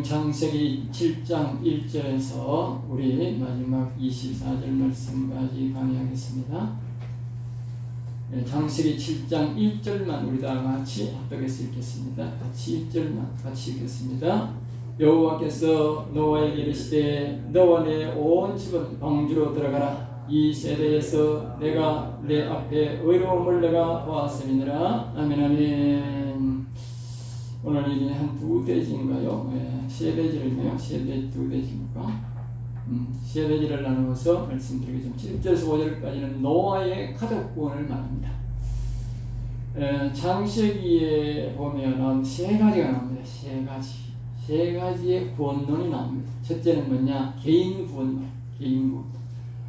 창세기 7장 1절에서 우리 마지막 24절 말씀까지 강의하겠습니다. 창세기 7장 1절만 우리 다 같이 합독해서 읽겠습니다. 같이 1절만 같이 읽겠습니다. 여호와께서 노아에게 이르시되 너와 내 온 집은 방주로 들어가라. 이 세대에서 내가 내 앞에 의로움을 내가 보았음이니라. 아멘 아멘. 오늘 이게 한 2대지인가요? 세 대지를요? 두 대지입니까? 세 대지를 나누어서 말씀드리겠습니다. 7절에서 5절까지는 노아의 가족 구원을 말합니다. 창세기에 보면은 세 가지가 나옵니다. 세 가지의 구원론이 나옵니다. 첫째는 뭐냐? 개인 구원론, 개인 구원.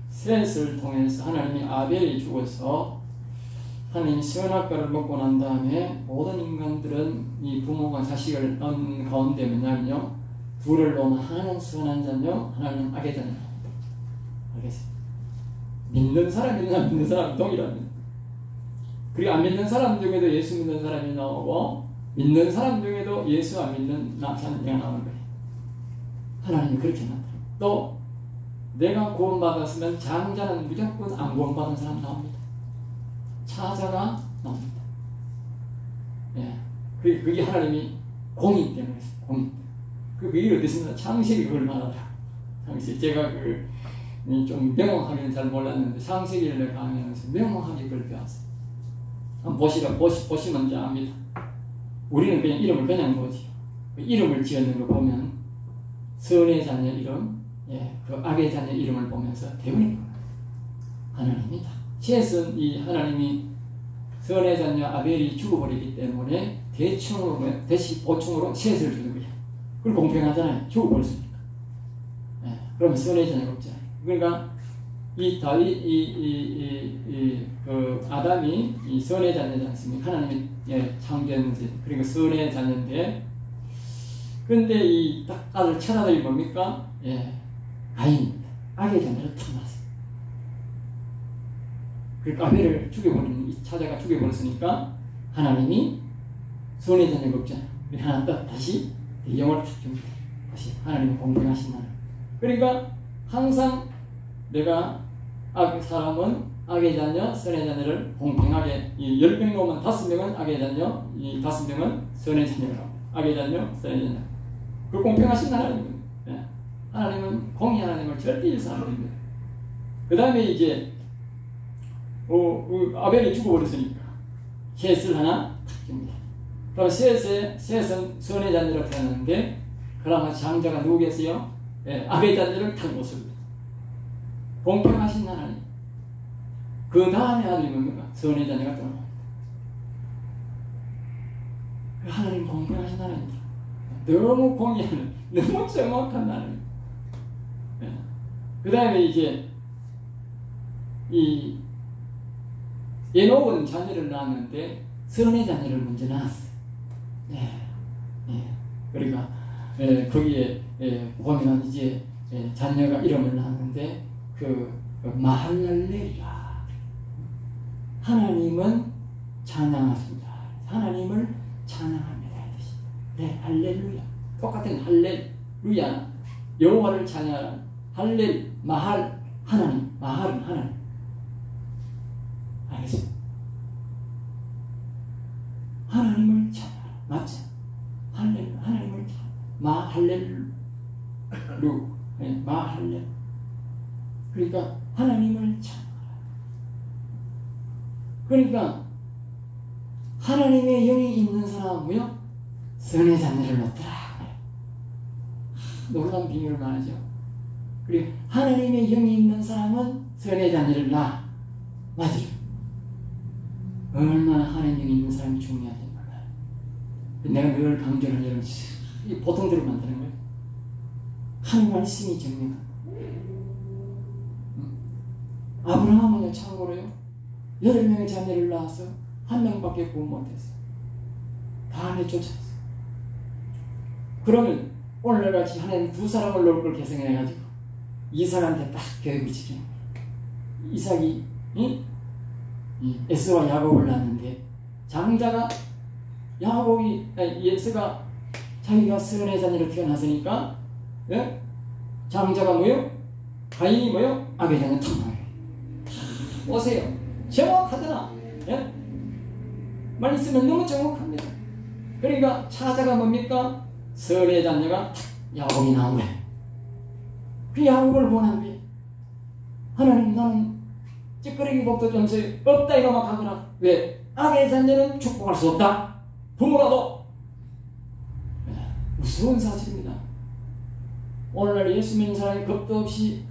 셋을 통해서 하나님이 아벨이 죽어서 하나님이 선악과를 먹고 난 다음에 모든 인간들은 이 부모가 자식을 낳은 가운데 뭐냐면요, 둘을 놓으면 하나는 선한 자녀, 하나는 악의 자녀. 알겠습니다. 믿는 사람이나 믿는 사람 동일합니다. 그리고 안 믿는 사람 중에도 예수 믿는 사람이 나오고 믿는 사람 중에도 예수 안 믿는 자녀가 나오는 거예요. 하나님이 그렇게 나타납니다. 또 내가 구원받았으면 장자는 무조건 안 구원받은 사람 나옵니다. 차자가 나옵니다. 예. 그게 하나님이 공인 때문에 공인. 그게 어떻습니까? 창세기 그걸 말하라. 창세기 제가 좀 명확하게는 잘 몰랐는데 창세기를 강의하면서 명확하게 그걸 배웠어요. 한번 보시면 이제 압니다. 우리는 그냥 이름을 그냥 보지. 이름을 지었는 거 보면 선의 자녀 이름, 그 악의 자녀 이름을 보면서 대부분 하나님이다. 셋은 이 하나님이 선의 자녀 아벨이 죽어버리기 때문에 대시 보충으로 셋을 주는 거예요. 그리고 공평하잖아요. 죽어버렸으니까. 그러면 선의 자녀가 없잖아요. 그러니까 이 다윗 그 아담이 이 선의 자녀지 않습니까? 하나님이 창조했는데, 그러니까 선의 자녀인데, 그런데 이 딱 아들 찾아들이 뭡니까? 가인입니다. 악의 자녀를 탐났어요. 그러니까 아벨을 죽여버리는, 이 차자가 죽여버렸으니까 하나님이 선의 자녀가 없잖아요. 하나 다시 영을 탁 줍니다. 다시 하나님이 공평하신 나라. 그러니까 항상 내가 사람은 악의 자녀, 선의 자녀를 공평하게, 10명 오면 5명은 악의 자녀, 이 5명은 선의 자녀라고. 악의 자녀, 선의 자녀. 그 공평하신 하나님입니다. 하나님은 공의 하나님을 절대 일사하는 겁니다. 그 다음에 이제 아벨이 죽어버렸으니까 셋을 하나 탁 줍니다. 그럼 셋은 선의 자녀를 태어났는데, 그러면 장자가 누구겠어요? 악의 자녀를 탁 놓습니다. 공평하신 하나님. 그 다음에 아들이 뭡니까? 선의 자녀가 들어옵니다. 하나님 공평하신 하나님입니다. 너무 공의하는, 너무 정확한 하나님. 그 다음에 이제 이 에녹은 자녀를 낳았는데 선의 자녀를 먼저 낳았어요. 그러니까 거기에 보면 이제 자녀가 이름을 낳았는데 마할랄렐이라. 하나님은 찬양하십니다. 하나님을 찬양합니다. 할렐루야. 똑같은 할렐루야. 여호와를 찬양하는 할렐, 마할, 하나님. 마할은 하나님. 알겠습니다. 하나님을 찬양하라. 맞죠? 하나님을 찬양. 마할렐. 그러니까 하나님을 찬양하라. 그러니까 하나님의 영이 있는 사람은요, 선의 자녀를 얻더라. 놀라운 비밀을 말하죠. 그리고 하나님의 영이 있는 사람은 선의 자녀를 낳아. 맞아요. 얼마나 하나님의 영이 있는 사람이 중요한지 몰라요. 내가 늘 강조하는 여러분, 보통 대로 만드는 거예요. 한 말씀이 정리가. 아브라함은요, 참고로요, 8명의 자녀를 낳아서 1명밖에 구원 못했어요. 다 내쫓았어요. 그러면 오늘같이 하나님 2사람을 놓을 걸 계승해가지고 이삭한테 딱 교육을 시키는 거예요. 이삭이 에서와 야곱을 낳았는데, 장자가 에서가 자기가 선의 자녀로 태어났으니까, 예? 장자가 뭐요? 가인이 뭐요? 악의 자녀 탐망해. 보세요. 정확하잖아. 예? 말씀은 너무 정확합니다. 그러니까 차자가 뭡니까? 선의 자녀가 야곱이 나오네. 그 야곱을 보는 거예요. 하나님, 나는 찌끄러기 복도 점수에 없다 이거만 가거라. 왜? 악의 자녀는 축복할 수 없다. 부모라도. 무서운 사실입니다. 오늘날 예수 믿는 사람이 겁도 없이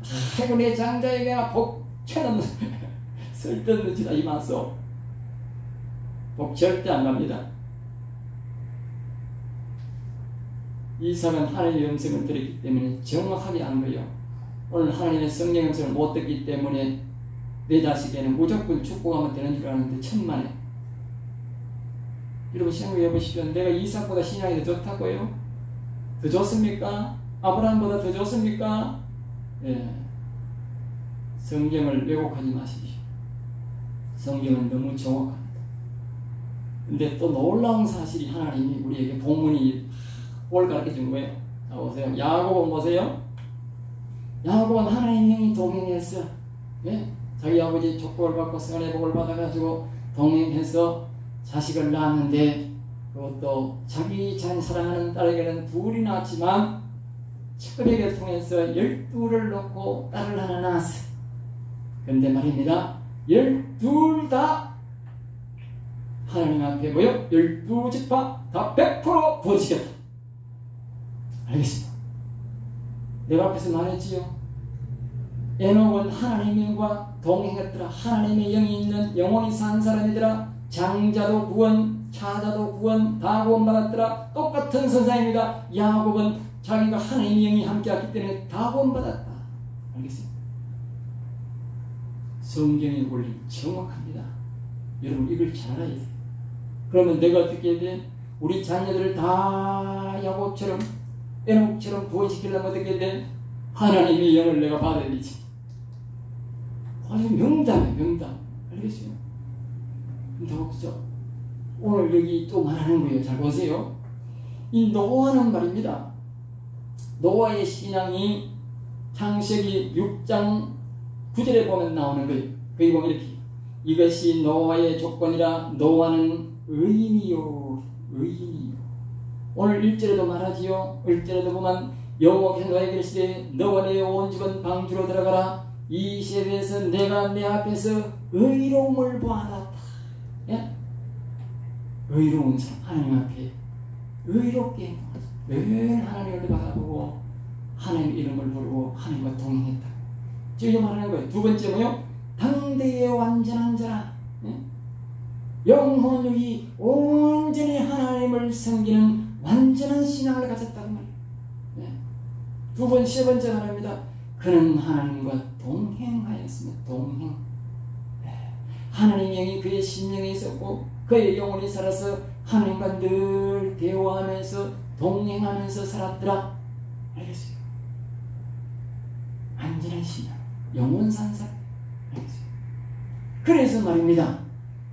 내 장자에게나 복 쳐놓는 쓸데없는 짓 하지 마소. 복 절대 안 갑니다. 이삭은 하나님의 음성을 들었기 때문에 정확하게 아는 거예요. 오늘 하나님의 성령 음성을 못 듣기 때문에 내 자식에는 무조건 축복하면 되는 줄 아는데 천만에. 여러분 생각해 보십시오. 내가 이삭보다 신앙이 더 좋다고요? 더 좋습니까? 아브라함보다 더 좋습니까? 예. 성경을 왜곡하지 마십시오. 성경은 너무 정확합니다. 근데 또 놀라운 사실이 하나님이 우리에게 복문이 뭘 가르쳐 준 거예요. 자, 보세요. 야곱은 보세요. 야곱은 하나님의 영이 동행했어. 예? 자기 아버지 축복을 받고 선의 복을 받아가지고 동행해서 자식을 낳았는데, 그것도 자기 잘 사랑하는 딸에게는 둘이 낳았지만 척에게 통해서 12를 놓고 딸을 하나 낳았어. 그런데 말입니다. 12 다 하나님 앞에 뭐요? 12지파 다 100% 부어지겠다. 알겠습니다. 내가 앞에서 말했지요. 에녹은 하나님의 영과 동행했더라. 하나님의 영이 있는 영혼이 산 사람이더라. 장자도 구원, 차자도 구원, 다 구원받았더라. 똑같은 선사입니다. 야곱은 자기가 하나님의 영이 함께했기 때문에 다 구원받았다. 알겠습니다. 성경의 원리 정확합니다. 여러분 이걸 잘 알아야 돼요. 그러면 내가 어떻게 해야 돼? 우리 자녀들을 다 야곱처럼 에녹처럼 구원시키려면 어떻게 해야 돼? 하나님의 영을 내가 받아야 되지. 아주 명담이에요. 명담. 알겠어요? 그렇죠? 오늘 여기 또 말하는 거예요. 잘 보세요. 이 노아는 말입니다. 노아의 신앙이 창세기 6장 9절에 보면 나오는 거예요. 거기 보면 이렇게, 이것이 노아의 조건이라. 노아는 의인이요. 의인이요. 오늘 1절에도 말하지요. 1절에도 보면 여호와께서 노아에게 이르시되 너와 내 온 집은 방주로 들어가라. 이 시대에서 내가 내 앞에서 의로움을 보았다. 예? 의로운 사람, 하나님 앞에 의롭게 행동하자. 늘 하나님을 바라보고 하나님 이름을 부르고 하나님과 동행했다. 지금 말하는 거예요. 두 번째 뭐요? 당대의 완전한 자라. 예? 영혼이 온전히 하나님을 섬기는 완전한 신앙을 가졌다는 말이에요. 예? 두 번, 세 번째 말합니다. 그는 하나님과 동행하였습니다. 동행. 예. 하나님의 영이 그의 심령에 있었고 그의 영혼이 살아서 하나님과 늘 대화하면서 동행하면서 살았더라. 알겠어요? 완전한 신앙, 영혼 산사. 알겠어요? 그래서 말입니다.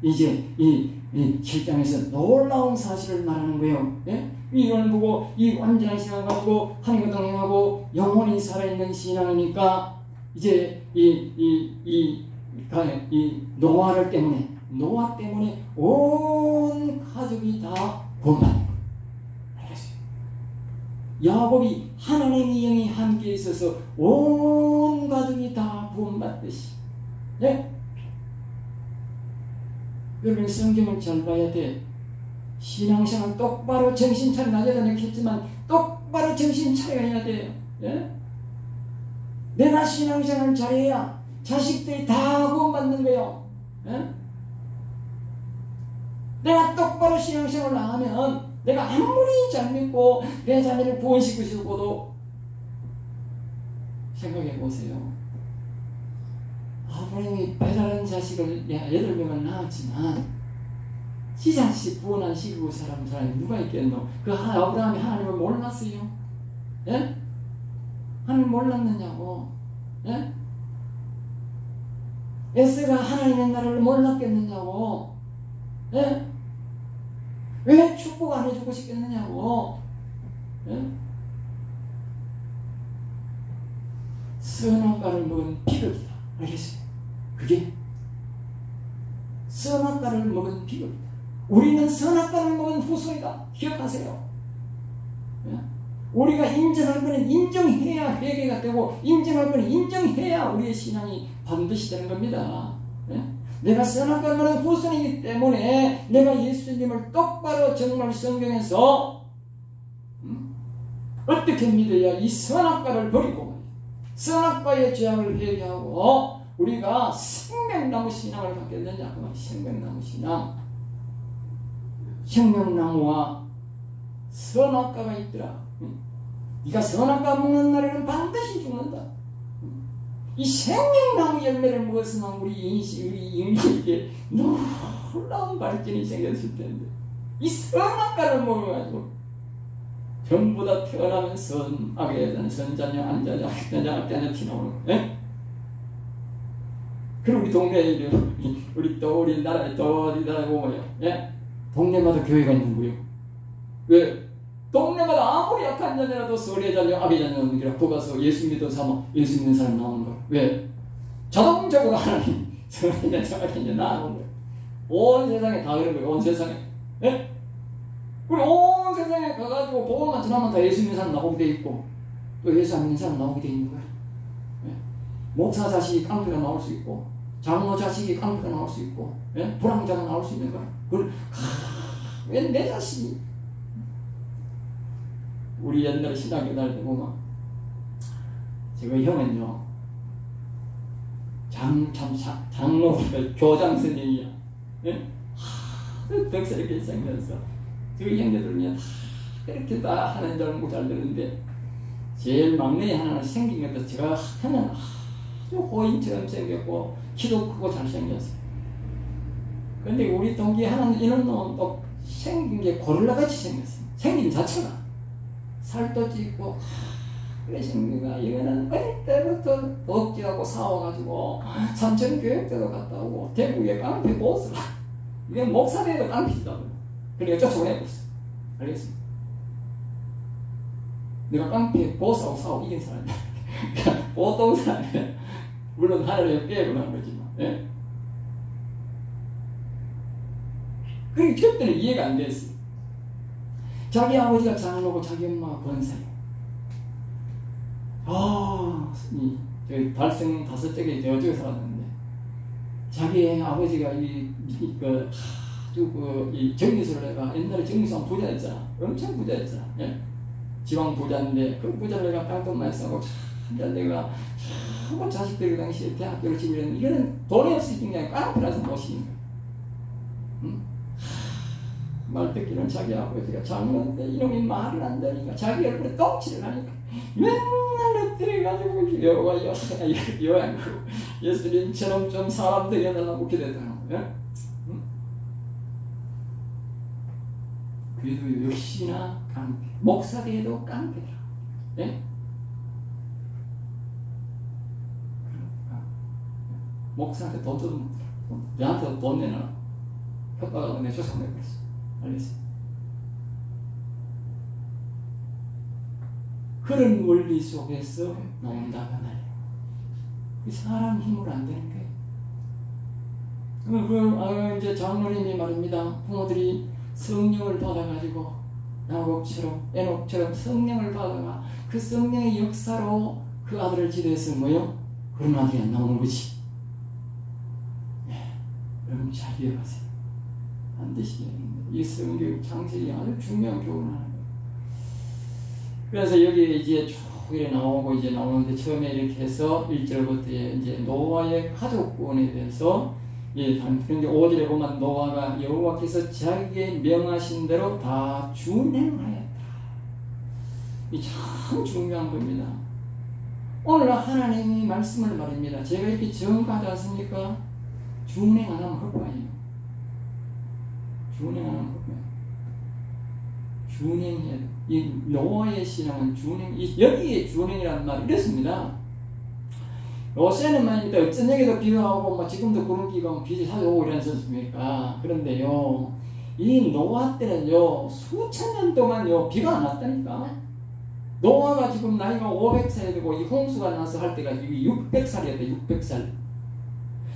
이제 이 7장에서 놀라운 사실을 말하는 거예요. 예? 이걸 보고 이 완전한 신앙을 가지고 하나님과 동행하고 영혼이 살아있는 신앙이니까 이제 이 노아 때문에 온 가족이 다 구원받는 거예요. 알겠어요? 야곱이 하나님의 영이 함께 있어서 온 가족이 다 구원받듯이. 네? 여러분 성경을 잘 봐야 돼. 신앙생활 똑바로 정신 차려 나가야 되는 했지만 똑바로 정신 차려야 돼요. 예? 내가 신앙생활 잘해야 자식들이 다 구원받는 거예요. 예? 내가 똑바로 신앙생활을 안 하면 내가 아무리 잘 믿고 내 자녀를 구원시키고 싶어도 생각해 보세요. 아브라함이 배다른 자식을 8명을 낳았지만 지 자식 구원한 시키고 사람이 누가 있겠노? 그 아브라함이 하나님을 몰랐어요? 예? 하나님 몰랐느냐고? 예? 에스가 하나님의 나라를 몰랐겠느냐고? 예? 왜 축복 안 해주고 싶겠느냐고? 예? 선악과를 먹은 비극이다. 알겠어요? 그게 선악과를 먹은 비극이다. 우리는 선악과를 먹은 후손이다. 기억하세요. 예? 우리가 인정할 거는 인정해야 회개가 되고, 인정할 거는 인정해야 우리의 신앙이 반드시 되는 겁니다. 예? 내가 선악과를 먹은 후손이기 때문에 내가 예수님을 똑바로 정말 성경에서 어떻게 믿어야 이 선악과를 버리고 선악과의 죄악을 회개하고 우리가 생명나무 신앙을 갖게 되냐. 생명나무 신앙. 생명나무와 선악과가 있더라. 네가 선악과 먹는 날에는 반드시 죽는다. 이 생명나무 열매를 먹었으면 우리 인식에 놀라운 발전이 생겼을 텐데, 이 선악과를 먹어가지고 전부 다 태어나면 선악의 여자는 선자녀, 안자녀, 악자녀, 악자녀 티나오는 거예요. 그리고 우리 동네에 우리 나라에 또 어디다 보면요, 예? 동네마다 교회가 있는 거예요. 왜? 동네마다 아무리 약한 자녀라도 설의 자녀, 악의 자녀는 그거 가서 예수 믿어 삼아 예수 믿는 사람 나오는 거예요. 왜? 자동적으로 하나님 설의 자녀, 악의 자녀 나오는 거예요. 온 세상에 다 그런 거예요. 온 세상에. 예? 우리 온 세상에 가가지고 복음만 전하면 다 예수 믿는 사람 나오게 돼 있고, 또 예수 안 믿는 사람 나오게 돼 있는 거예요. 예? 목사 자식이 깡패가 나올 수 있고, 장로 자식이 깡패가 나올 수 있고, 예? 불황자가 나올 수 있는 거예요. 그걸 왜 내 자식이? 우리 옛날에 신학교 다닐 때 보면, 제가 형은요, 장로, 교장 선생이야. 예? 덕스럽게 생겨서, 저희 형제들은 다 이렇게 다 하는 줄 알고 잘 되는데, 제일 막내 하나는 생긴 것도 제가 하면 아주 호인처럼 생겼고, 키도 크고 잘생겼어요. 근데 우리 동기 하나는 이런 놈은 또 생긴 게 고릴라같이 생겼어요. 생긴 자체가. 살도 찌고 그래 생기가 이거는 어릴 때부터 덕지하고 싸워가지고 삼천교육대도 갔다 오고 대구에 깡패 보스라. 이게 목사대도 깡패시다고. 그러니까 쫓아보내버렸어. 알겠습니다. 내가 깡패 보스하고 싸우고 이긴 사람이야. 보통 사람이야. 물론 하늘에 빼고 난 거지만. 예? 그게 그때는 이해가 안 됐어요. 자기 아버지가 장로고 자기 엄마가 권사예요. 저희 달성 5째에 저쪽에 살았는데, 자기 아버지가 이 정리소를 해가 옛날에 정리소 부자였잖아. 엄청 부자였잖아. 예? 지방 부자인데 그 부자를 내가 땅돈 많이 싸고 참 내가 참 자식들이 당시에 대학교를 지으려는 이거는 돈이 없으니까 그냥 깡패라서 모시는 거야. 응? 말 듣기는 자기 아버지가 장로인데 이놈이 말을 안 되니까 자기 얼굴에 똥칠을 하니까 맨날 엎드려가지고 여호와 예수님처럼 좀 사람 되어달라고 기도했다는 응? 그래도 역시나 깡패. 목사대에도 깡패라. 예? 목사한테 돈 뜯으면 내한테 돈 내놔. 협박하고 내 조사내버렸어. 알겠어요? 그런 원리 속에서 나온다가 나요. 사람 힘으로 안 되는 거예요. 이제 장로님이 말입니다. 부모들이 성령을 받아가지고 야곱처럼 에녹처럼 성령을 받아가 그 성령의 역사로 그 아들을 지도해서 뭐요? 그런 아들이 안 나오는 거지. 여러분 잘 기억하세요. 반드시 이 성경 창세기 아주 중요한 교훈을 하는 거예요. 그래서 여기 이제 쭉 이렇게 나오고 이제 나오는데 처음에 이렇게 해서 1절부터 이제 노아의 가족군에 대해서 그런데 5절에 보면 노아가 여호와께서 자기에게 명하신 대로 다 준행하였다. 이 참 중요한 겁니다. 오늘 하나님이 말씀을 말입니다. 제가 이렇게 정하지 않습니까? 준행 안 하면 헛바예요. 준행 안 하면 헛바예요. 준행해야 돼. 이 노아의 신앙은 준행, 여기에 준행이라는 말이 이렇습니다. 요새는 말입니다. 어쩐 얘기도 비가 오고, 지금도 구름 비가 오면 비가 자주 오고 이러지 않습니까? 그런데요, 이 노아 때는요, 수천 년 동안요, 비가 안 왔다니까. 노아가 지금 나이가 500살이 되고 이 홍수가 나서 할 때가 600살이었대. 600살.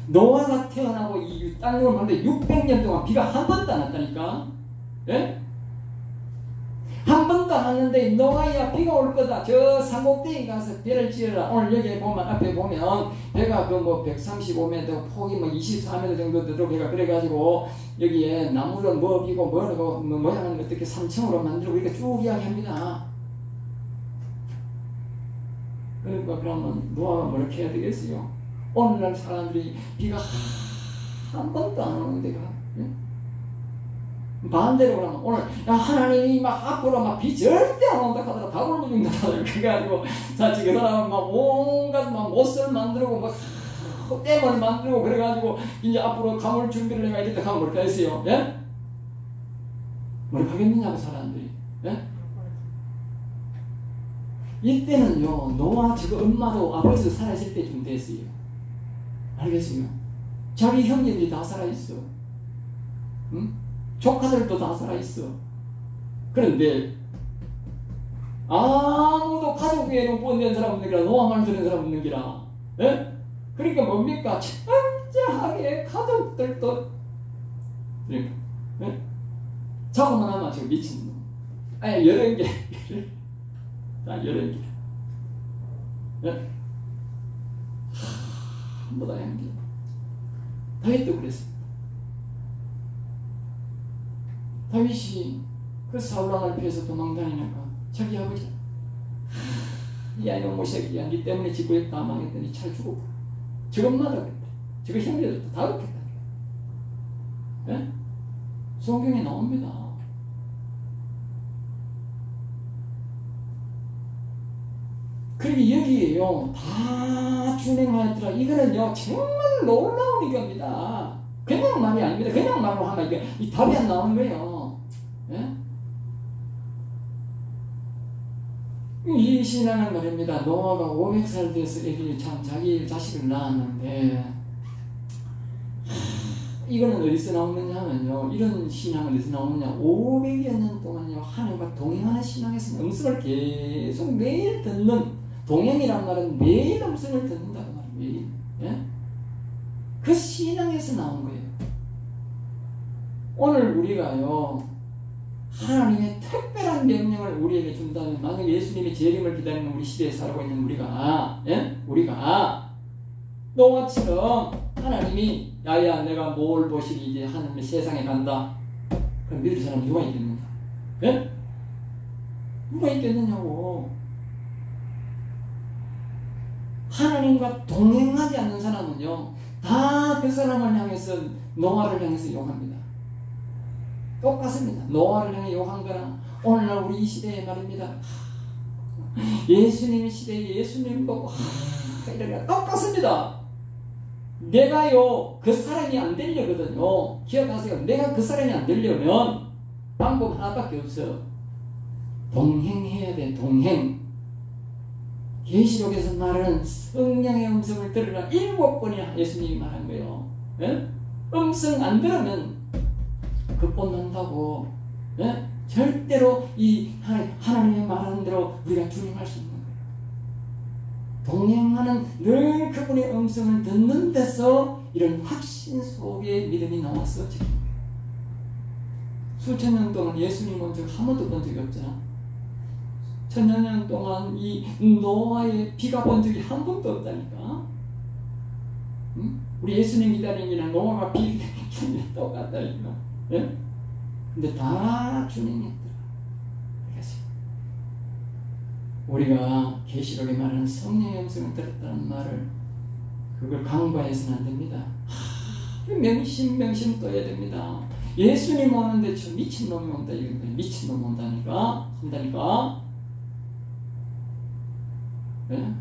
노아가 태어나고 이 땅을 만데 600년 동안 비가 한 번도 안 왔다니까. 예? 한 번도 안 왔는데 노아야 비가 올 거다. 저 산꼭대기 가서 배를 지어라. 오늘 여기 보면 앞에 보면 배가 그 뭐 135m 폭이 뭐 24m 정도 되도록 배가 그래가지고 여기에 나무를 뭐 비고 뭐라고 뭐 모양은 어떻게 3층으로 만들고 이렇게 쭉 이야기합니다. 그러니까 그러면 노아가 뭐 이렇게 해야 되겠어요? 오늘날 사람들이 비가 한 번도 안 오는 데가 반대로 그러면 오늘 야 하나님이 막 앞으로 막 비 절대 안 온다 하다가 다 굶어 죽는다 그래가지고 자 지금 그 사람 막 온갖 막 못을 만들고 막 댐을 만들고 그래가지고 이제 앞으로 가물 준비를 해가 이랬다 하면 뭘까 했어요? 예? 뭘 하겠느냐고 사람들이. 예? 이때는요 노아 지금 엄마도 아버지도 살아있을 때쯤 됐어요. 알겠어요? 자기 형제들이 다 살아있어. 응? 조카들도 다 살아있어. 그런데 아무도 가족 외에는 본된 사람 없는 기라 노아만 들은 사람 없는 기라. 예? 그러니까 뭡니까? 철저하게 가족들도 그러니까 예? 자고만 하면 지금 미친놈. 아니 여러 개 다 여러 개. 예? 한보다 한 개. 다윗도 그랬습니다. 다윗이 그 사울왕을 피해서 도망다니니까 자기 아버지 야 이놈의 새끼야 니 때문에 지구에 다 망했더니 잘 죽어. 저것마다 그랬다. 저거 형제들도 다 그렇겠다. 예? 성경에 나옵니다. 그리고 여기에요 다 준행하였더라. 이거는요 정말 놀라운 이겁니다. 그냥 말이 아닙니다. 그냥 말로 하면 이게 이 답이 안 나오는 거예요. 예? 이 신앙은 말입니다. 노아가 500살 돼서 애들이 참 자기 자식을 낳았는데 이거는 어디서 나오느냐 하면요 이런 신앙은 어디서 나오느냐 500여 년 동안요 하나님과 동행하는 신앙에서 음성을 계속 매일 듣는 동행이란 말은 매일 음성을 듣는다고 말이에요. 매일. 예? 그 신앙에서 나온 거예요. 오늘 우리가요 하나님의 특별한 명령을 우리에게 준다면 만약 예수님의 재림을 기다리는 우리 시대에 살고 있는 우리가 예? 우리가 노아처럼 하나님이 야야 내가 뭘 보시기 이제 하나님의 세상에 간다 그럼 믿을 사람 누가 있겠느냐? 예? 누가 있겠느냐고. 하나님과 동행하지 않는 사람은요 다 그 사람을 향해서 노아를 향해서 욕합니다. 똑같습니다. 노아를 향해 욕한 거나 오늘날 우리 이 시대에 말입니다. 예수님의 시대에 예수님 보고 이러면 똑같습니다. 내가요 그 사람이 안 되려거든요. 기억하세요. 내가 그 사람이 안 되려면 방법 하나밖에 없어. 동행해야 돼. 동행. 계시록에서 말하는 성령의 음성을 들으라 7번이나 예수님이 말한 거예요. 예? 음성 안 들으면 급본난다고. 예? 절대로 이 하나님의 말하는 대로 우리가 준행할 수 없는 거예요. 동행하는 늘 그분의 음성을 듣는 데서 이런 확신 속에 믿음이 나와서 지금 수천 년 동안 예수님 본 적 한 번도 본 적이 없잖아. 천여 년 동안 이 노아의 비가 본 적이 한 번도 없다니까. 응? 우리 예수님 기다리기는 노아가 비 기다리기는 똑같다니까. 예? 근데 다 준행했더라. 그래서 우리가 계시록에 말하는 성령의 음성을 들었다는 말을 그걸 강구해서는 안 됩니다. 명심 떠야 됩니다. 예수님 오는데 저 미친놈이 온다 이거니까 미친놈 온다니까 한다니까. 예?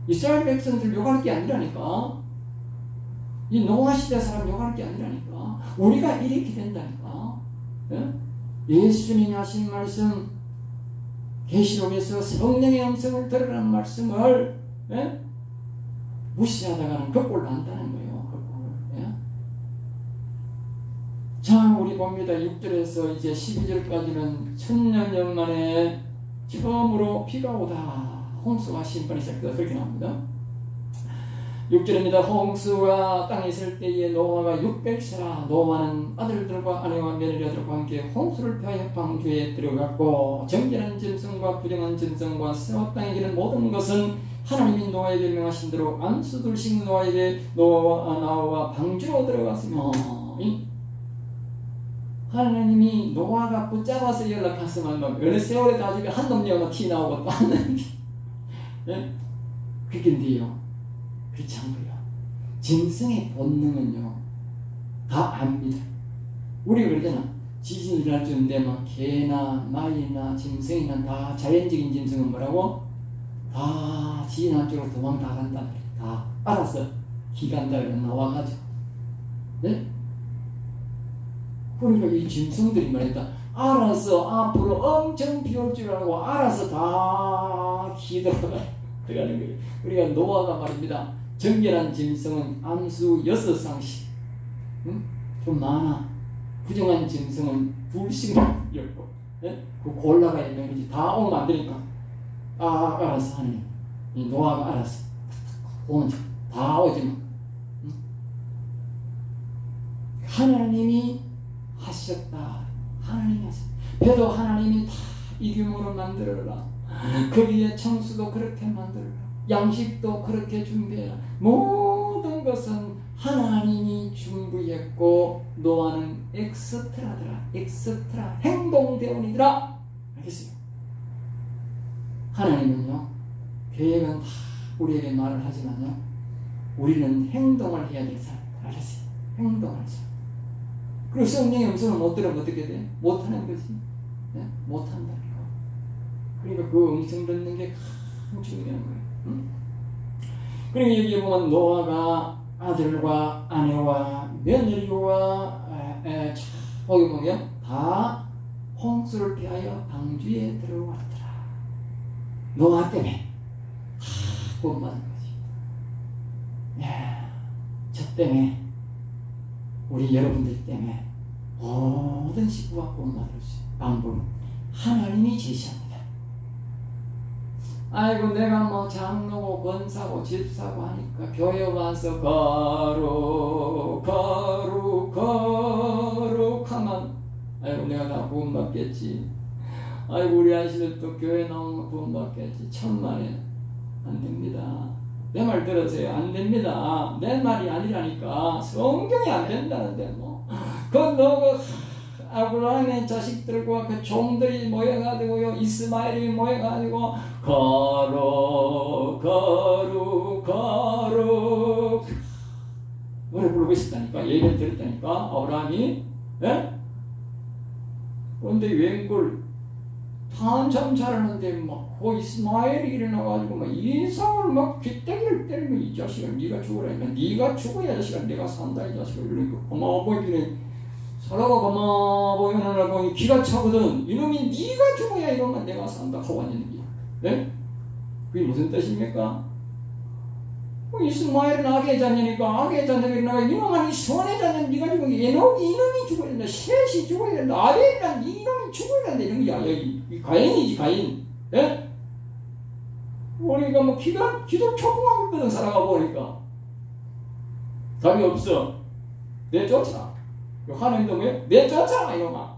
이스라엘 백성들 욕할 게 아니라니까. 이 노아 시대 사람 욕할 게 아니라니까. 우리가 이렇게 된다니까. 예? 예수님이 하신 말씀 계시록에서 성령의 음성을 들으라는 말씀을 예? 무시하다가는 거꾸로 난다는 거예요. 거꾸로. 예? 자 우리 봅니다. 6절에서 이제 12절까지는 천년년 만에 처음으로 비가 오다 홍수와 심판이 시작되다 그렇게 나옵니다. 6절입니다. 홍수가 땅에 있을 때에 노아가 600세라 노아는 아들들과 아내와 며느리들과 함께 홍수를 피하여 방주에 들어갔고 정결한 짐승과 부정한 짐승과 새 땅에 기는 모든 것은 하나님이 노아에게 명하신 대로 안수둘씩 노아에게 나와 방주로 들어갔으며 하나님이 노아가 붙잡아서 연락했으면 어느 세월에 나중에 한 놈 여나 티 나오고 또 한 놈이 그렇게인데요. 그렇지 않고요. 짐승의 본능은요 다 압니다. 우리가 그러잖아. 지진이 일어날 줄 알았는데 막 개나 마이나 짐승이나 다 자연적인 짐승은 뭐라고? 다 지진한 쪽으로 도망 다 간다. 다 알아서 기간다 그래 나와가지고. 네? 그러니까 이 짐승들이 말이다. 알아서 앞으로 엄청 비 올 줄 알고 알아서 다 기도가 들어가는 거예요. 우리가 노아가 말입니다. 정결한 짐승은 암수 6쌍씩 좀 많아. 부정한 짐승은 2씩이었고 그 골라가야 되는 거지. 다 오면 안 되니까 알아서 하네. 이 노아가 알아서 오면 다 오지만 하나님이 하셨다. 하나님이 하셨다. 배도 하나님이 다 이 규모로 만들어라. 거기에 청수도 그렇게 만들어라. 양식도 그렇게 준비해라. 모든 것은 하나님이 준비했고 노아는 엑스트라더라. 엑스트라 행동대원이더라. 알겠어요? 하나님은요 계획은 다 우리에게 말을 하지만요 우리는 행동을 해야 될 사람. 알았어요? 행동을 하죠. 그리고 성령의 음성을 못 들으면 어떻게 돼? 못하는 거지. 네? 못한다는 거. 그러니까 그 음성 듣는 게 가장 중요한 거예요. 응? 그리고 여기에 보면 노아가 아들과 아내와 며느리와 거기 보면 다 홍수를 피하여 방주에 들어왔더라. 노아 때문에 다 구원받은 거지. 저 때문에 우리 여러분들 때문에 모든 식구가 구원받을 수 있는 방법은 하나님이 제시합니다. 아이고 내가 뭐 장로고 권사고 집사고 하니까 교회 와서 거룩하면 아이고 내가 다 구원받겠지. 아이고 우리 아저씨들도 교회 나오면 구원받겠지. 천만에 안 됩니다. 내 말 들으세요. 안 됩니다. 내 말이 아니라니까. 성경이 안 된다는데 뭐. 아브라함의 자식들과 그 종들이 모여가지고요. 이스마엘이 모여가지고 거룩 노래 부르고 있었다니까. 예배를 드렸다니까. 아브라함이. 예? 그런데 웬걸 한참 잘하는데 막 그 이스마엘이 일어나가지고 막 이삭을 막 뒷대기를 때리면 이 자식아 네가 죽으라니까. 네가 죽어야 자식아 내가 산다 이 자식아. 이러니까 어마어마하게 살아가 가마보이 하나 보니 기가 차거든. 이놈이 네가 죽어야 이러면 내가 산다 하고 앉는 게. 네? 그게 무슨 뜻입니까? 이스마엘은 악의 자녀니까 악의 자녀가 일어나가 이놈은 이 선의 자녀는 네가 죽어. 이놈이 죽어야 된다. 셋이 죽어야 된다. 아벨이란 이놈이 죽어야 된다. 이런 게 이 가인이지 가인. 예? 그러니까 뭐 기도 초봉하고 있거든. 살아가 보니까 답이 없어. 내쫓아. 하나님도 뭐예요? 내쫓아 이놈아.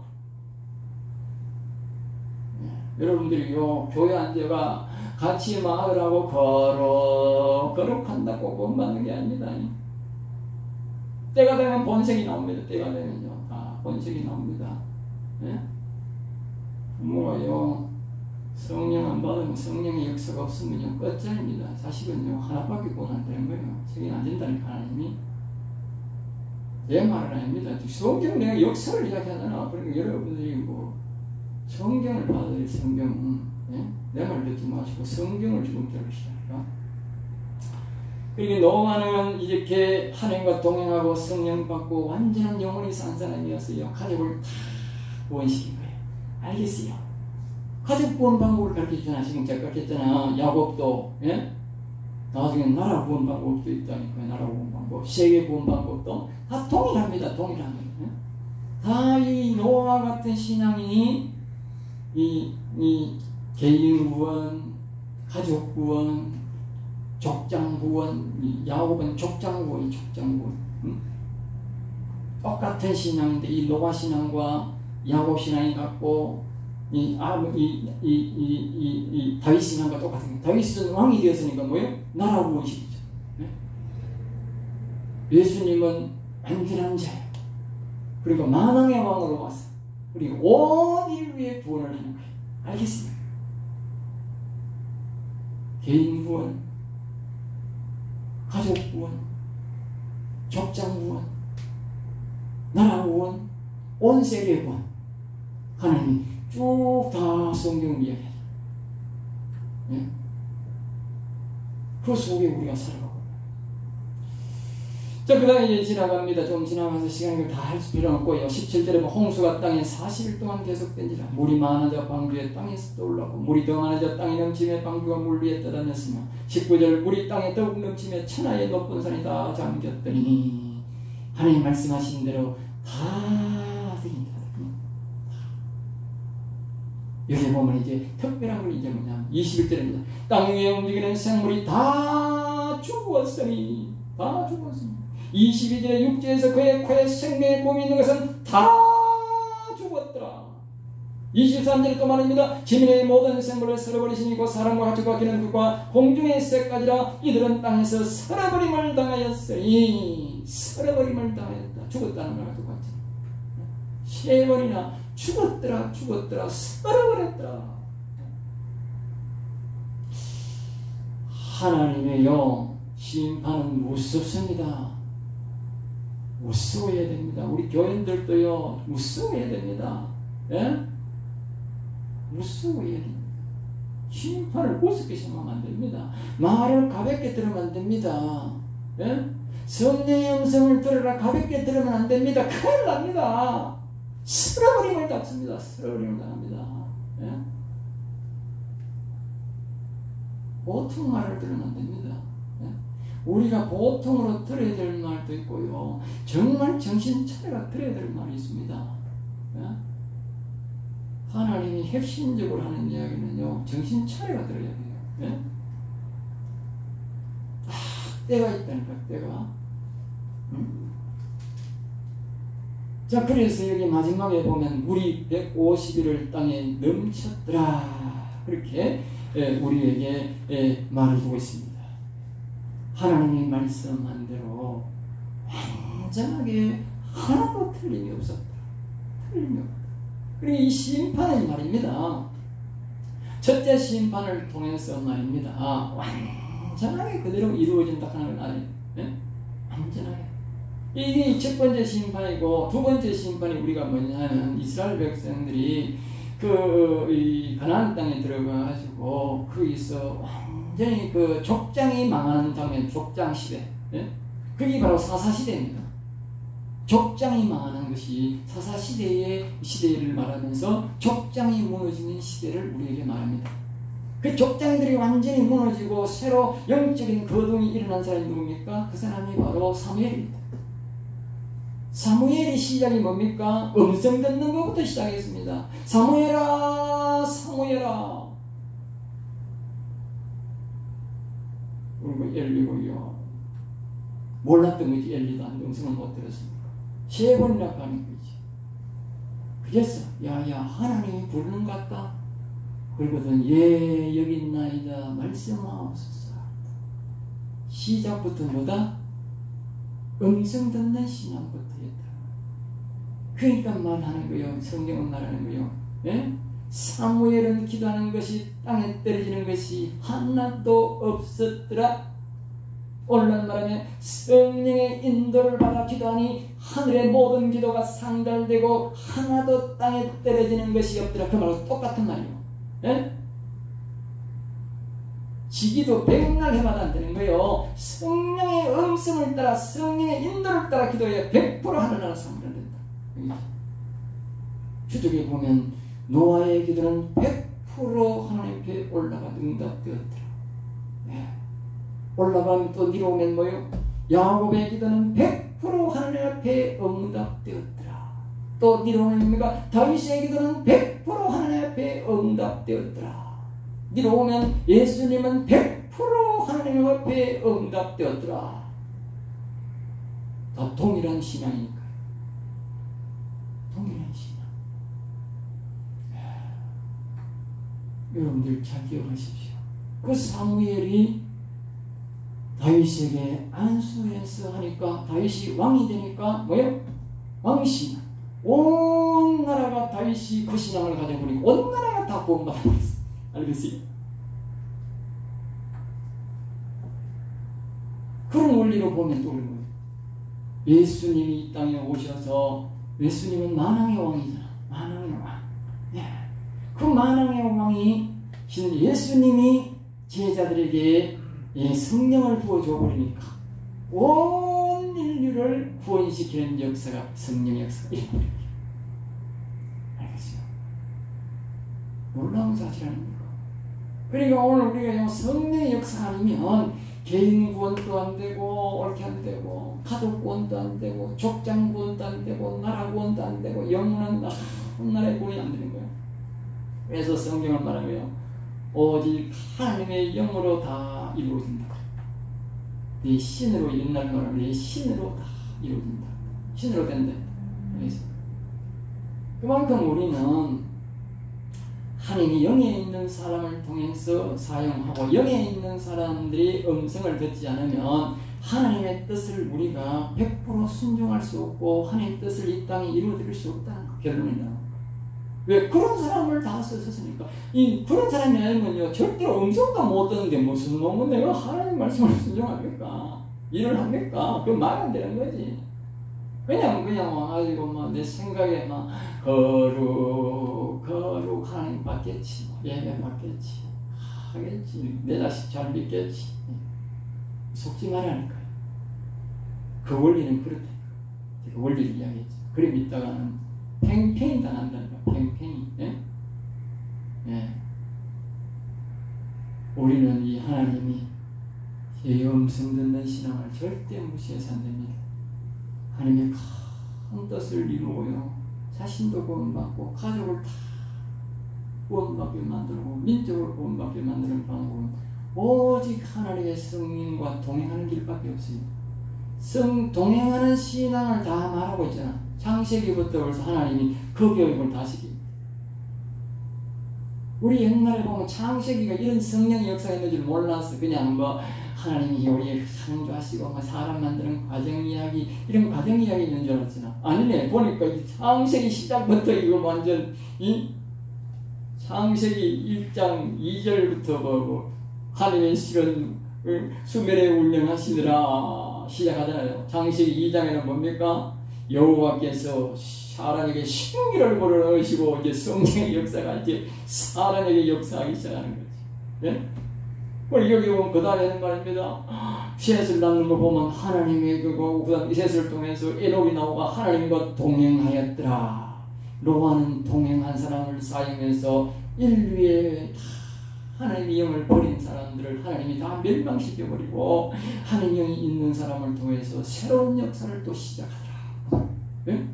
여러분들이 요 교회 앉아가 같이 마을하고 거룩한다고 구원받는 게 아닙니다. 때가 되면 본색이 나옵니다. 때가 되면요. 본색이 나옵니다. 예? 부모가요. 성령 안 받으면 성령의 역사가 없으면요. 끝장입니다. 자식은요. 하나밖에 구원 안 되는 거예요. 책임 안 진다니까 하나님이. 내 말은 아닙니다. 성경 내가 역사를 이야기하잖아. 그러니까 여러분들이 뭐 성경을 받아야 성경. 예? 내 말 듣지 마시고 성경을 지금 들으시라니까. 그리고 노아는 이렇게 하나님과 동행하고 성령 받고 완전한 영혼이 산 사람이었어요. 가족을 다 구원시킨 거예요. 알겠어요. 가족 구원 방법을 가르쳐주잖아. 지금 제가 가르쳤잖아. 야곱도. 예? 나중에 나라 구원 방법도 있다니까요. 나라 구원 방법. 세계 구원 방법도 다 동일합니다. 동일합니다. 예? 다 이 노아 같은 신앙인이 이 개인 구원, 가족 구원, 족장 구원. 야곱은 족장 구원이 족장 구원. 똑같은 신앙인데 이 노아 신앙과 야곱 신앙이 같고 다윗 신앙과 똑같은. 다윗은 왕이 되었으니까 뭐예요? 나라 구원식이죠. 네? 예수님은 완전한 자예요. 그리고 만왕의 왕으로 와서 그리고 온 인류의 구원을 하는 거예요. 알겠습니다. 개인 구원, 가족 구원, 족장 구원, 나라 구원, 온 세계 구원. 하나님이 쭉 다 성경 이야기해요. 네? 그 속에 우리가 살아가고. 자, 그 다음에 이제 지나갑니다. 좀 지나가서 시간을 다 할 필요는 없고요. 17절에 보면 홍수가 땅에 40일 동안 계속된지라. 물이 많아져 방주에 땅에서 떠올랐고 물이 더 많아져 땅에 넘치며 방주가 물 위에 떠다녔으며 19절 물이 땅에 더욱 넘치며 천하의 높은 산이 다 잠겼더니 하나님 말씀하신 대로 다 생깁니다. 여기 보면 이제 특별한 건 이제 뭐냐 21절입니다. 땅 위에 움직이는 생물이 다 죽었으니 다 죽었으니 22절에 육지에서 그의 코에 생명의 꿈이 있는 것은 다 죽었더라. 23절에 또 말합니다. 지면의 모든 생물을 쓸어버리시니 곧 사람과 같이 바뀌는 그가 공중의 새까지라. 이들은 땅에서 쓸어버림을 당하였으니 쓸어버림을 당하였다. 죽었다는 말과 똑같죠. 세 번이나 죽었더라 쓸어버렸더라. 하나님의요 심판은 무섭습니다. 무서워야 됩니다. 우리 교인들도요 무서워야 됩니다. 예? 무서워야 됩니다. 심판을 우습게 생각하면 안 됩니다. 말을 가볍게 들으면 안 됩니다. 예? 성령의 음성을 들으라 가볍게 들으면 안 됩니다. 큰일 납니다. 쓸어버림을 당습니다. 쓸어버림을 당합니다. 예? 보통 말을 들으면 안 됩니다. 예? 우리가 보통으로 들어야 될 말도 있고요. 정말 정신 차려가 들어야 될 말이 있습니다. 예? 하나님이 핵심적으로 하는 이야기는요. 정신 차려가 들어야 돼요. 예? 딱 때가 있다니까 때가. 자, 그래서 여기 마지막에 보면 물이 150일을 땅에 넘쳤더라. 그렇게 우리에게 말을 주고 있습니다. 하나님이 말씀한 대로 완전하게 하나도 틀림이 없었다. 틀림이 없다. 그리고 이 심판은 말입니다. 첫째 심판을 통해서 말입니다. 완전하게 그대로 이루어진다 하는 건 아니에요. 네? 완전하게. 이게 첫 번째 심판이고 두 번째 심판이 우리가 뭐냐면 이스라엘 백성들이 이 가나안 땅에 들어가가지고 거기서 완전히 그 족장이 망하는 장면, 족장 시대. 예? 그게 바로 사사 시대입니다. 족장이 망하는 것이 사사 시대를 말하면서 족장이 무너지는 시대를 우리에게 말합니다. 그 족장들이 완전히 무너지고 새로 영적인 거동이 일어난 사람이 누굽니까? 그 사람이 바로 사무엘입니다. 사무엘의 시작이 뭡니까? 음성 듣는 것부터 시작했습니다. 사무엘아 사무엘아. 그리고 엘리고요. 몰랐던 거지. 엘리도 음성을 못 들었습니까? 세 번이나 가는 거지. 그래서 야야 하나님이 부르는 것 같다. 그러거든. 예 여기 있나이다 말씀하옵소서. 시작부터 뭐다? 음성 듣는 신앙부터 했다. 그러니까 말하는 거요. 성경은 말하는 거요. 예? 사무엘은 기도하는 것이 땅에 떨어지는 것이 하나도 없었더라. 오늘날 말하면 성령의 인도를 받아 기도하니 하늘의 모든 기도가 상달되고 하나도 땅에 떨어지는 것이 없더라. 그 말과 똑같은 말이요. 예? 지기도 백날 해마다 안 되는 거예요. 성령의 음성을 따라 성령의 인도를 따라 기도해야 100% 하늘나라 상달된다. 주석에 보면 노아의 기도는 100% 하나님 앞에 올라가 응답되었더라. 네. 올라가면 또 내려오면 뭐예요? 야곱의 기도는 100% 하나님 앞에 응답되었더라. 또 내려오면 뭡니까? 다윗의 기도는 100% 하나님 앞에 응답되었더라. 니로 오면 예수님은 100% 하나님 앞에 응답되었더라. 다 동일한 신앙이니까요. 동일한 신앙. 여러분들 잘 기억하십시오. 그 사무엘이 다윗에게 안수해서 하니까 다윗이 왕이 되니까 뭐예요? 왕신앙. 온 나라가 다윗이 그 신앙을 가져보니까 온 나라가 다 구원받았어요. 알겠어요? 그런 원리로 보면 또 그런 거예요. 예수님이 이 땅에 오셔서 예수님은 만왕의 왕이잖아. 만왕의 왕. 예. 그 만왕의 왕이 예수님이 제자들에게 성령을 부어줘 버리니까 온 인류를 구원시키는 역사가 성령의 역사가 일어나요. 알겠어요? 놀라운 사실 아닙니까? 그러니까 오늘 우리가 성령의 역사 아니면 개인 구원도 안 되고 옳게 안 되고 가족 구원도 안 되고 족장 구원도 안 되고 나라 구원도 안 되고 영원한 나라의 구원이 안 되는 거예요. 그래서 성경을 말하고요. 오직 하나님의 영으로 다 이루어진다. 네 신으로 옛날 말하면 네 신으로 다 이루어진다. 신으로 된다. 그래서 그만큼 우리는 하나님이 영에 있는 사람을 통해서 사용하고 영에 있는 사람들이 음성을 듣지 않으면 하나님의 뜻을 우리가 100% 순종할 수 없고 하나님의 뜻을 이 땅에 이루어드릴 수 없다는 결론이다. 왜? 그런 사람을 다 썼으니까. 그런 사람이 아니면요 절대로 음성도 못 듣는데 무슨 놈은 내가 하나님 말씀을 순종합니까? 일을 합니까? 그건 말 안 되는 거지. 그냥 와가지고 내 생각에 거룩 하나님 받겠지, 예배 받겠지, 하겠지, 내 자식 잘 믿겠지. 속지 말라니까요. 그 원리는 그렇다. 그 원리를 이야기했죠. 그래 믿다가는 팽팽히 당한다니까. 팽팽히. 예? 예. 우리는 이 하나님이 제 음성 듣는 신앙을 절대 무시해서 안 됩니다. 하나님의 큰 뜻을 이루고요. 자신도 구원받고 가족을 다 구원받게 만들고 민족을 구원받게 만드는 방법은 오직 하나님의 성령과 동행하는 길밖에 없어요. 동행하는 신앙을 다 말하고 있잖아. 창세기부터 벌써 하나님이 그 교육을 다 시킵니다. 우리 옛날에 보면 창세기가 이런 성령의 역사가 있는 줄 몰랐어. 그냥 하나님이 우리를 창조하시고 사람 만드는 과정 이야기, 이런 과정 이야기 있는 줄 알았잖아. 아니네. 보니까 이 창세기 시작부터 이거 완전 창세기 1장 2절부터 보고 하나님의 실은 수면에 운영하시느라 시작하잖아요. 창세기 2장에는 뭡니까? 여호와께서 사람에게 신기를 불어넣으시고 이제 성령의 역사가 이제 사람에게 역사하기 시작하는 거지. 예? 여기 보면 그 다음에는 말입니다. 셋을 낳는 거 보면 하나님의 그거 그다음 셋을 통해서 에녹이 나오가 하나님과 동행하였더라. 노아는 동행한 사람을 사용해서 인류의 하나님의 영을 버린 사람들을 하나님이 다 멸망시켜버리고 하나님 영이 있는 사람을 통해서 새로운 역사를 또 시작하더라. 네?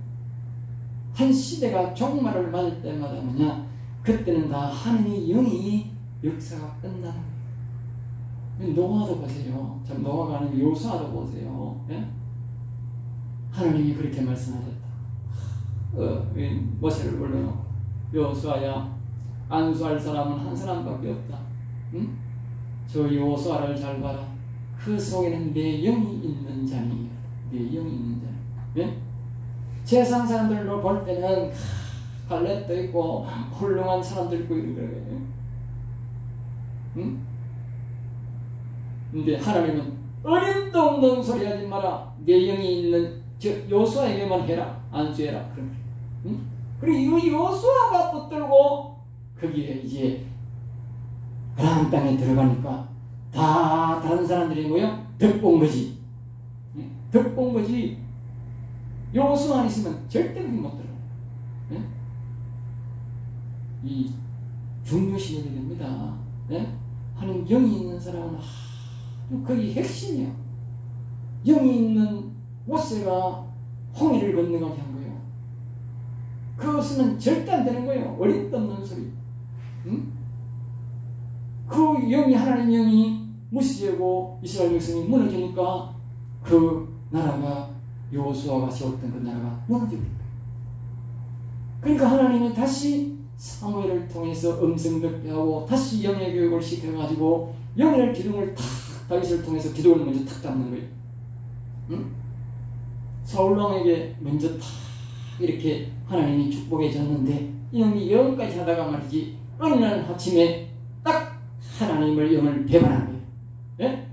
한 시대가 종말을 맞을 때마다 뭐냐? 그때는 다 하나님의 영이 역사가 끝나는 거예요. 노아도 보세요. 참 노아가 아니고 요수아도 보세요. 네? 하나님이 그렇게 말씀하셨다. 모세를 불러놓고 요수아야 안수할 사람은 한 사람밖에 없다. 응? 저 요수아를 잘 봐라. 그 속에는 내 영이 있는 자니. 내 영이 있는 자니. 네? 세상 사람들로 볼 때는 갈렙도 있고 훌륭한 사람들 있고 이런 거예요. 응? 근데 하나님은 어림도 없는 소리 하지 마라. 내 영이 있는 요수아에게만 해라. 안수해라. 그런 거예요. 응? 그리고 이 요수아가 붙들고 거기에 이제 가나안 땅에 들어가니까 다 다른 사람들이 뭐야? 덕본 거지. 덕본 거지. 요수 안 있으면 절대 못 들어. 이 중요시해야 됩니다. 하나님 영이 있는 사람은 거기 핵심이야. 영이 있는 모세가 홍해를 건너가게 한 거예요. 그것은 절대 안 되는 거예요. 어림도 없는 소리. 응? 그 영이 하나님 영이 무시되고 이스라엘 백성이 무너지니까 그 나라가 여호수아가 세웠던 그 나라가 무너집니다. 그러니까 하나님은 다시 사무엘을 통해서 음성 듣게 하고 다시 영의 교육을 시켜가지고 영의 기둥을 탁 다윗을 통해서 기둥을 먼저 탁 잡는 거예요. 응? 사울왕에게 먼저 탁 이렇게 하나님이 축복해 줬는데 영이 영까지 하다가 말이지 어느 날 아침에 딱 하나님을 영을 배반한 거예요. 예?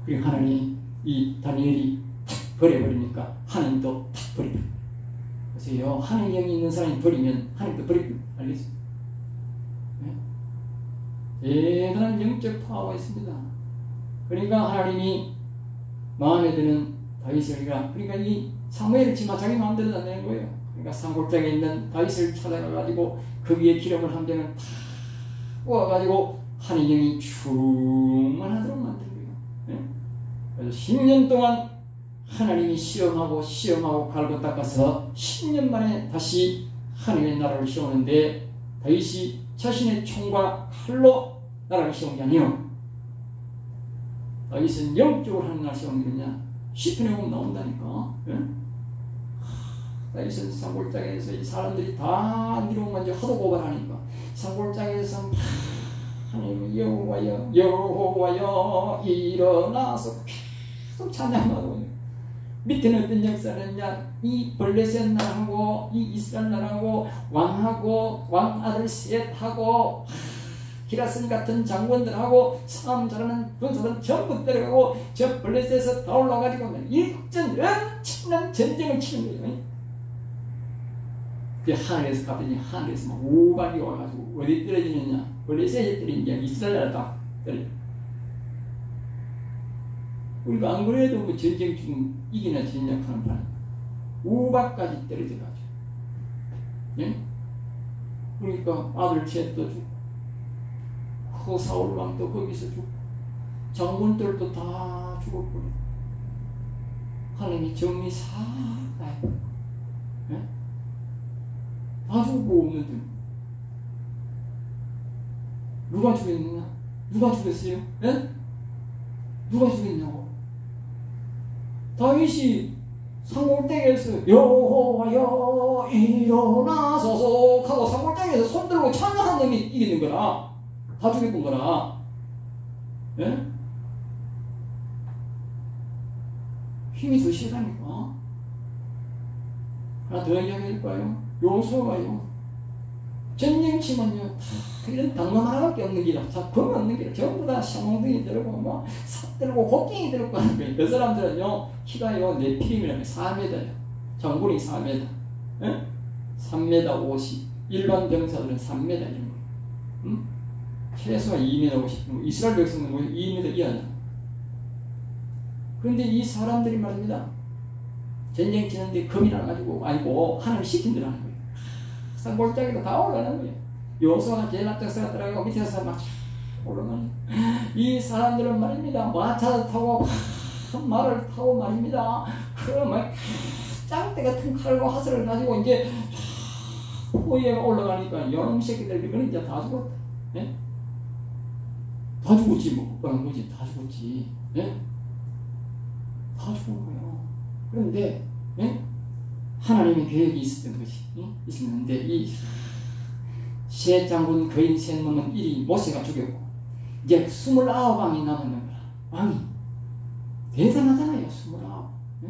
그리고 하나님이 이 다니엘이 탁 버려버리니까 하나님도 탁 버립니다. 그래서 하나님 영이 있는 사람이 버리면 하나님도 버립니다. 알겠어요? 예? 대단한 영적 파워가 있습니다. 그러니까 하나님이 마음에 드는 다윗을 그러니까 이 사무엘을 지마 자기 마음대로 안 되는 거예요. 그러니까 산골짜기에 있는 다윗을 찾아가가지고 그 위에 기름을 한 병을 탁 부어가지고 하나님 영이 충만하도록 만든 거예요. 예? 그래서 10년 동안 하나님이 시험하고 갈고 닦아서 10년 만에 다시 하나님의 나라를 세우는데 다윗이 자신의 총과 칼로 나라를 세운 게 아니에요. 다윗은 영적으로 하는 나라를 세운 게 아니냐. 시편에 보면 나온다니까. 예? 다윗은 산골짜기에서 이 사람들이 다 니로만 하도 고발하니까 산골짜기에서 하나님 여호와여 일어나서 계속 찬양하고 밑에는 어떤 역사는냐 이 블레셋 나라하고 이 이스라엘 나라하고 왕하고 왕아들 셋하고 기라슨 같은 장군들하고 싸움 잘하는 군사들 전부 때려가고 저 블레셋에서 다 올라가지고 일전 엄청난 전쟁을 치는 거예요. 그 하늘에서 갑자기 하늘에서 막 우박이 와가지고 어디 떨어지느냐 블레셋에 떨어지냐 이스라엘 나라 다 떨어져. 우리가 안 그래도 뭐 전쟁 중금 이기나 전략하는 판 우박까지 떨어져가지고 예? 그러니까 아들 셋도 죽고 그 사울왕도 거기서 죽고 장군들도 다 죽었고 하나님이 정리 싹 다 했고 예? 다 죽고 없는데 누가 죽였느냐? 누가 죽였어요? 예? 누가 죽였냐고? 다윗이 산골짜기에서 여호와여 일어나소서 하고 산골짜기에서 손들고 찬양한 놈이 이기는 거라. 다 죽였던 거라. 예? 힘이 더 실하니까. 하나 더 이야기할까요? 여호수아가요. 전쟁 치면요, 다 이런 당만 하나밖에 없는 기라. 자, 검이 없는 기라. 전부 다 샤몽둥이 들고, 뭐, 삽 들고, 곡괭이 들고 하는 거예요. 그 사람들은요, 키가요, 네피림이라고 4m요. 장군이 4m. 예? 3m 50. 일반 병사들은 3m 이런 거예요. 응? 최소한 2m 50. 이스라엘 백성은 뭐 2m 이하냐. 그런데 이 사람들이 말입니다. 전쟁 치는데 검이나 가지고, 아니고, 하나님 시킨 대로 하는 거예요. 산골짜기도 다 올라가는 거예요. 여호수아가 제일 앞장서가 들어가고 밑에서 막 올라가는 이 사람들은 말입니다. 마차를 타고 말을 타고 말입니다. 그 막 짱대 같은 칼과 화살을 가지고 이제 호위에 올라가니까 여놈 새끼들 이거는 이제 다 죽었다. 예? 다 죽었지 뭐. 그런 거지. 다 죽었지. 예? 다 죽은 거예요. 그런데 예? 하나님의 계획이 있었던 것이 있었는데 이 셋 장군 거인 셋 놈은 이리 모세가 죽였고 이제 29왕이 남았는 거야. 왕이 대단하잖아요. 29. 네?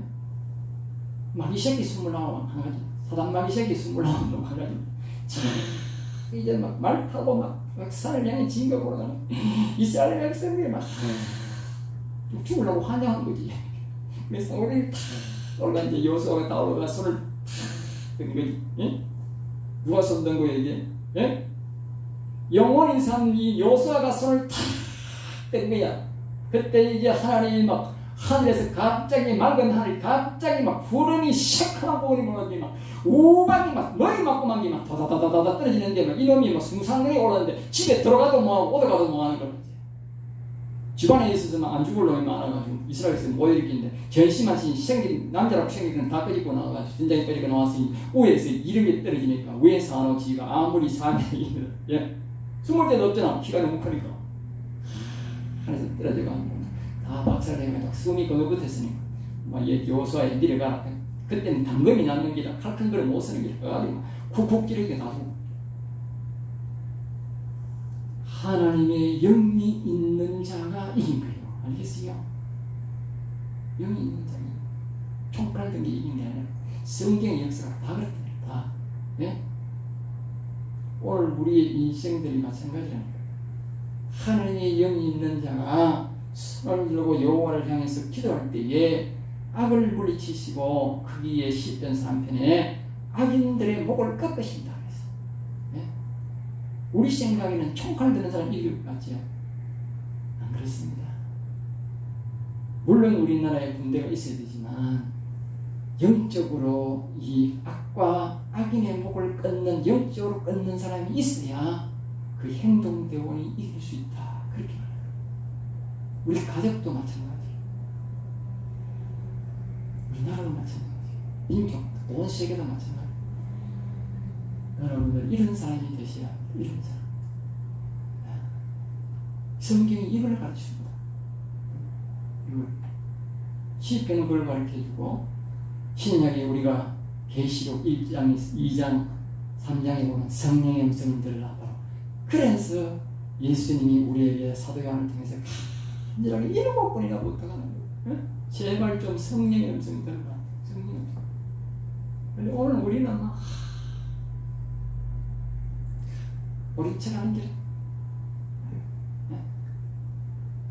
마귀 새끼 29왕 한 가지, 사단 마귀 새끼 29놈 한 가지. 참 이제 막 말 타고 막 산을 향해 진격으로 가는 이스라엘 백성들이 막 죽으려고 환장한 거지. 그래서 우리 올라 이제 여호수아가 다 올라가 손을 든 거지. 예? 누가 손 든 거예요 이게? 예? 영원인 산이 여호수아가 손을 든 거야. 그때 이제 하나님이 막 하늘에서 갑자기 맑은 하늘 갑자기 막 구름이 시커먼 구름이 몰아지고 막 우박이 막 머리 맞고 막이 막 다다다다다 떨어지는데 막 이놈이 막 승상능에 올랐는데 집에 들어가도 뭐하고 어디 가도 뭐하는 거야. 집안에 있어서 막 안 죽을 놈이 많아가지고 이스라엘에서 모여있긴데 전심하신 생긴 남자라고 생기는 다 끄집고 나와가지고 전장에 끄집고 나왔으니 위에서 이름이 떨어지니까 위에서 안 오지가 아무리 4m이든 예? 숨을 데도 없잖아. 키가 너무 크니까. 하늘에서 떨어져가지고 다 박살내고 숨이 걸러붙었으니까 막 여호수아에 내려가. 그때는 당금이 낳는 기라 칼 큰 거를 못 쓰는 기라 그래가지고 쿡쿡 찌르게 놔두고 하나님의 영이 있는 자가 이긴 거예요. 알겠어요? 영이 있는 자가 총칼 든 게 이긴 게 아니라 성경의 역사가 다 그렇다. 다. 예? 오늘 우리의 인생들이 마찬가지라니까. 하나님의 영이 있는 자가 손을 들고 여호와를 향해서 기도할 때에 악을 물리치시고 거기에 시편 3편에 악인들의 목을 꺾으신다 그랬어. 예? 우리 생각에는 총칼 드는 사람 이길 것 같지요? 안 그렇습니다. 물론 우리나라에 군대가 있어야 되지만 영적으로 이 악과 악인의 목을 끊는 영적으로 끊는 사람이 있어야 그 행동대원이 이길 수 있다. 그렇게 말해요. 우리 가족도 마찬가지예요. 우리나라도 마찬가지예요. 민족도, 온 세계도 마찬가지예요. 여러분들 이런 사람이 되셔야 합니다. 이런 사람. 성경이 이걸 가르칩니다. 이걸. 시편은 그걸 가르쳐주고 신약에 우리가 계시록 1장, 2장, 3장에 보면 성령의 음성을 들으라. 그래서 예수님이 우리에게 사도 요한을 통해서 간절하게 7번이나 부탁하는 거예요. 제발 좀 성령의 음성 들어라. 성령의 음성. 근데 오늘 우리는 우리 척하는 길.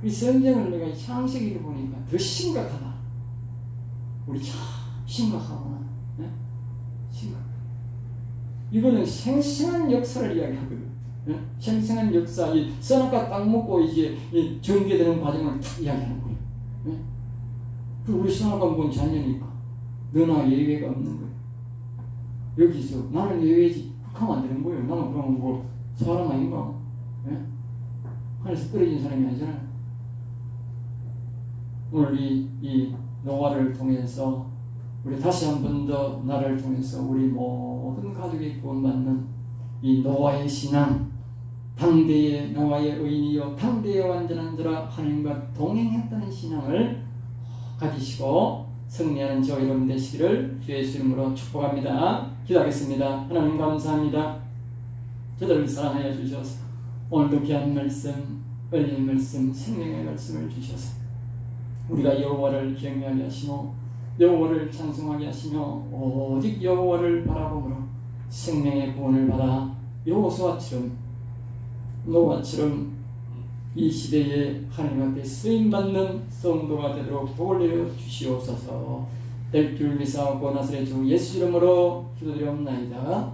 이 성경을 내가 창세기를 보니까 더 심각하다. 우리 참 심각하구나. 심각. 이거는 생생한 역사를 이야기하거든. 생생한 역사, 이 선악과 딱 먹고 이제 전개되는 과정을 딱 이야기하는 거예요. 그 우리 선악과 먹은 자녀니까 너나 예외가 없는 거예요. 여기서 나는 예외지 하면 안 되는 거예요. 나는 그러면 뭐 사람 아닌가? 하늘에서 떨어진 사람이 아니잖아요. 오늘 이 노아를 통해서 우리 다시 한 번 더 나를 통해서 우리 모든 가족이 구원받는 이 노아의 신앙, 당대의 노아의 의인이요 당대의 완전한 자라 하나님과 동행했다는 신앙을 가지시고 승리하는 저 여러분 되시기를 주의 이름으로 축복합니다. 기도하겠습니다. 하나님 감사합니다. 저들을 사랑하여 주셔서 오늘도 귀한 말씀, 은혜의 말씀, 생명의 말씀을 주셔서 우리가 여호와를 경외하게 하시며 여호와를 찬송하게 하시며 오직 여호와를 바라보므로 생명의 구원을 받아 여호수아처럼 노아처럼 이 시대에 하나님 앞에 쓰임받는 성도가 되도록 복을 내려 주시옵소서. 될 줄 믿사옵고 나사렛 주 예수 이름으로 기도드리옵나이다.